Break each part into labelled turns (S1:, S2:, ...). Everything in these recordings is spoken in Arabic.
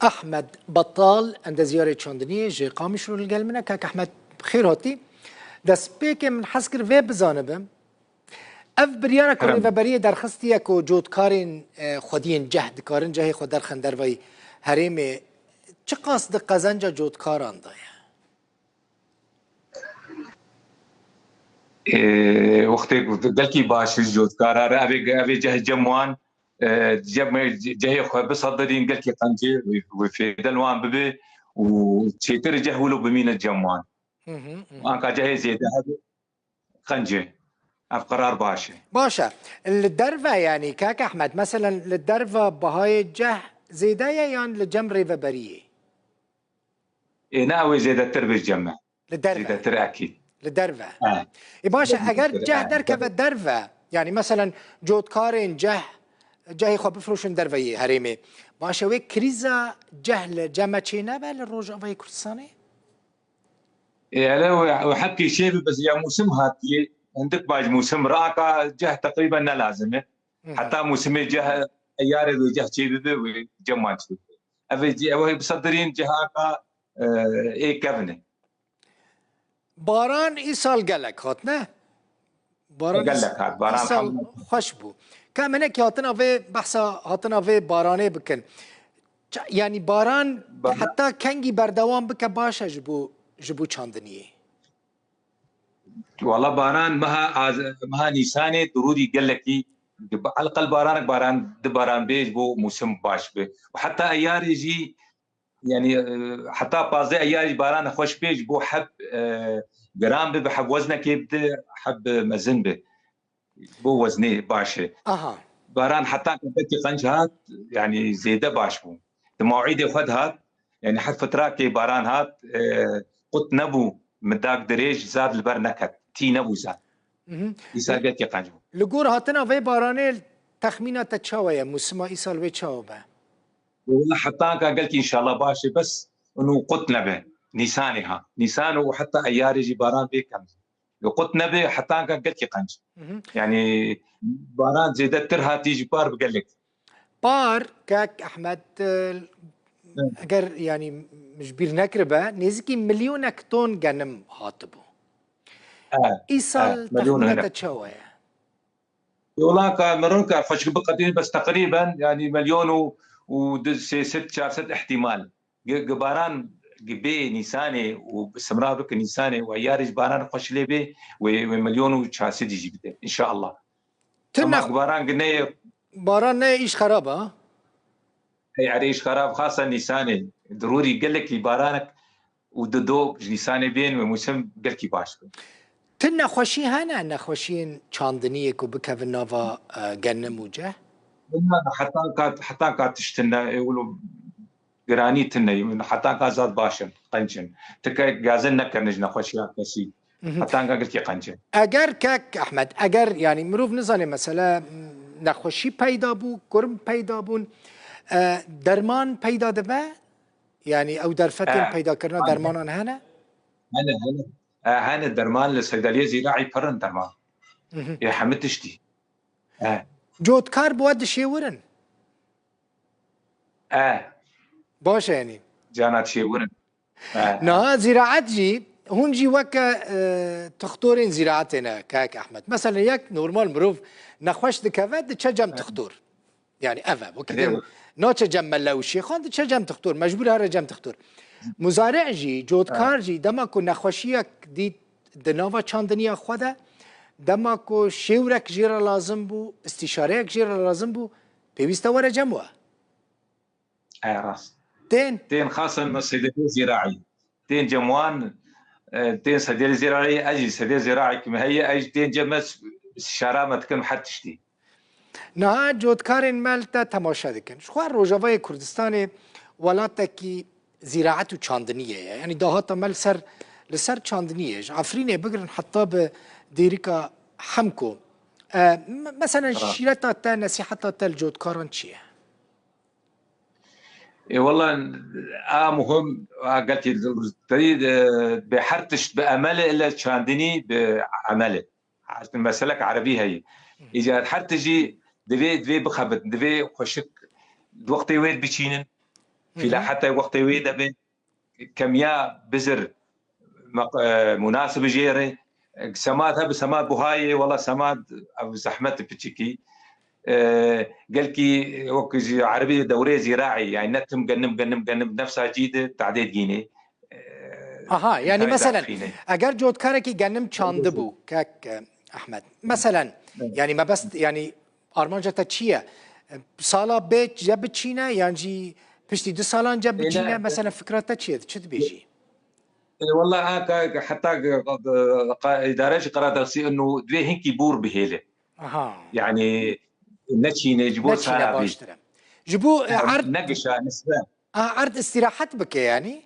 S1: احمد بطال عند زياره شاندني جي قامش رو القال منك كاك احمد بخير هاتي دس بيك من حسكر في بزانبم اف بريانا كوري وبريه در خستي اكو جود كارين خودين جهد كارن جهي خود در خندر وي هريمي چه قصد قزنجا جود كاران دايا
S2: وقتی دلکی باش جود کارا ابي جه جموان جه خو بصدرين قلكي قنجي وفي دلوان ببي وتشيتر جهولو بمين الجموان وانك جه زيد قنجي قرار
S1: باشا الدرفة يعني كاك احمد مثلا للدرفة بهاي جه زيدايا يعني للجمري وبريه
S2: ناوي زيد التربي الجمع
S1: للدرفة
S2: زيد التر اكيد
S1: للدرفة باشا اگر جه دركب الدرفة يعني مثلا جود كارين جه خو بفروشن درفة هريمي باشا وي كريزا جهل جمعتشينا بالروج افاي كردستاني
S2: لو وحكي شيء بس يا موسم هاتي عندك باج موسم راكا جه تقريبا لازمه حتى موسم جه ايار جه شيء وجمعت افي وهي بصدرين جهاكا اي كفنه
S1: باران ايسال قالك هاتنا
S2: باران قال لك هات باران
S1: ايسال خشبو كمان هيك هاتنا في بحثا هاتنا في باراني بكن يعني باران حتى كنجي بردوام بك باشا جبو چاندنيه
S2: والله باران مها نيساني ضروري قال لك على الاقل باران باران بيج بو موسم باش به وحتى ايار يجي يعني حتى بازي ايار باران خوش بيج بو حب جرام به حب وزنك يبدا حب مزن به بو وزني باشه باران حتى كنتي قنجهات يعني زيده باش بو مواعيد خدها يعني حد فترات كي باران هات قط نبو مداك دريج زاد البر نكت تي نبو زاد يسال كي قنجو
S1: لقور هاتنا في باراني تخمينه تشاوية موسم ايسال في تشاوبه
S2: والله حتى قال لك ان شاء الله باشي بس انه قط نبه نيسانها نيسان وحتى ايار يجي باران بكم قط نبه حتى قال لك قنج يعني باران زيدت ترها تيجي بار بقول لك
S1: بار كاك احمد اگر يعني مش بير نكربه نزكي مليونك طن غنم هاتبو ايصال تخمينه تشاوية
S2: والله مرونكا فش بقدين بس تقريبا يعني مليون ست شهر ست احتمال قباران قبي نيساني وباستمرار بك نيساني ويارج باران خوش لي بي ومليون وشاسد يجي بده ان شاء الله اما قباران قلنا
S1: باران ايش خرابه
S2: هي عريش خراب خاصه نيساني ضروري قال لك بارانك وددو نيساني بين وموسم قال لك باش
S1: تنا خوشي هنا نخوشين چاندنيك وبكف النوفا جنم وجه
S2: حتى كانت تشتنا يقولوا جراني تنا حتى كان زاد باشن قنجن تك غازن نكر نجنا خوشيات كسي حتى كان قلت قنجن
S1: اگر كاك احمد اگر يعني مروف نزاني مثلا نخوشي پیدا بو كرم پیدا بون درمان پیدا دبه يعني او درفتين پیدا کرنا درمانان هنا
S2: هنا درمان للصيدليه زراعي برن درمان يا حمد تشتي
S1: جود كار بود شيورن باشه يعني
S2: جانات شيورن
S1: نا زراعت جي هون جي وكا تختورين زراعتنا كاك احمد مثلا يك نورمال مروف نخوش دكافات تشجم تختور يعني افا وكذا نو تشجم ملوشي خان تشجم تختور مجبور هذا جم تختور مزارع جي جود كار جي دما كو نخوشيك دي دنوفا چاندنيا خوده دما كو شيورك جيرا لازم بو استشاريك جيرا لازم بو بيويستا ورا جموه
S2: راس
S1: تين
S2: خاصة صيدلية زراعي تين جموان تين صيدلية زراعي اجي صيدلية زراعي كما هي اجي تين جمس استشارة ما تكن حد تشتي
S1: نه جودکارین مالتا تماشا دکن شخوار روجاوای کردستان ولاتکی زراعت و چاندنیه يعني دهاتا مال لسر چاندنیه عفرینه بگرن حتی به دیریکا حمکو مثلا شیرتا تا نصیحتا تا الجودکاران چیه؟
S2: والله مهم قلت تريد بحرتش بأمله إلا تشاندني بعمله مسألة عربية هي إذا حرتجي دوي بخبط دوي خوشك وقتي ويد بتشينن في لا حتى وقت ويدا كميا بزر مناسب جيري سماد بسماد بوهاي والله سماد او زحمت بتشكي قال كي وكي عربي دوري زراعي يعني نتم قنم نفسها جيده تعديد جيني
S1: اها يعني مثلا اگر جودکارێکی گەنم چاندە بوو کاک ئەحمەد مثلا يعني ما بس يعني ئارمانجەتە چییە ساڵا بێت جە بچینە یانجی پشتی 2 ساڵان جە بچینە مثلا فکرەتە چیە چ دبێژی
S2: والله حتى اداره قرار درسي انه دوي هيك بور بهيله يعني نتشينه جبور سابي
S1: جبو عرض
S2: نقشه نسبه
S1: عرض استراحه بك يعني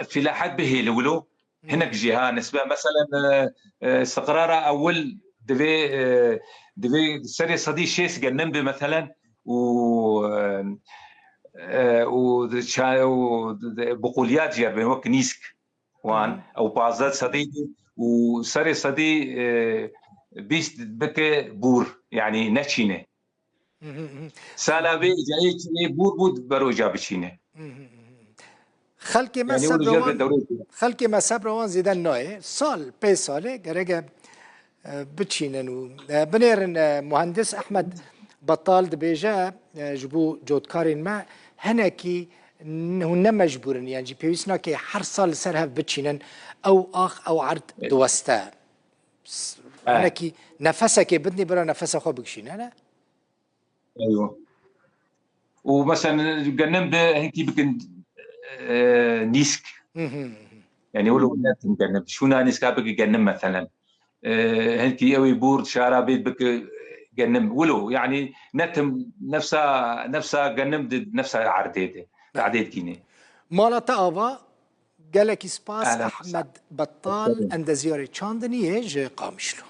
S2: في لحد بهيله ولو هناك جهه نسبه مثلا استقرار اول دفي سري صديق شيس جنن مثلا وبقوليات جربين وك نيسك وان او بازات صديقي وسري صديق بيست بك بور يعني نتشينه سالابي جاي بور بود برو جابشينه
S1: خلقي ما صبروان خلقي ما صبروان زيدان نوع سال بي ساله جرجع بتشينن بنيرن مهندس احمد بطال دبيجا جبو جودكارين ما هناكي هن مجبورن يعني جي بيوسنا كي هر سال سرها بتشينن او اخ او عرض دوستا هناكي نفسك بدني برا نفسه خو بكشين انا
S2: ايوه ومثلا جنب هيك بكن نيسك يعني يقولوا جنب شو نيسك بك جنب مثلا هيك قوي بورد شارع بيت بك جنب ولو يعني نتم نفسها جنب نفسها عرديده عديد كيني
S1: مالتا ابا قالك سباس احمد بطال اندزيوري تشاندني قامشلو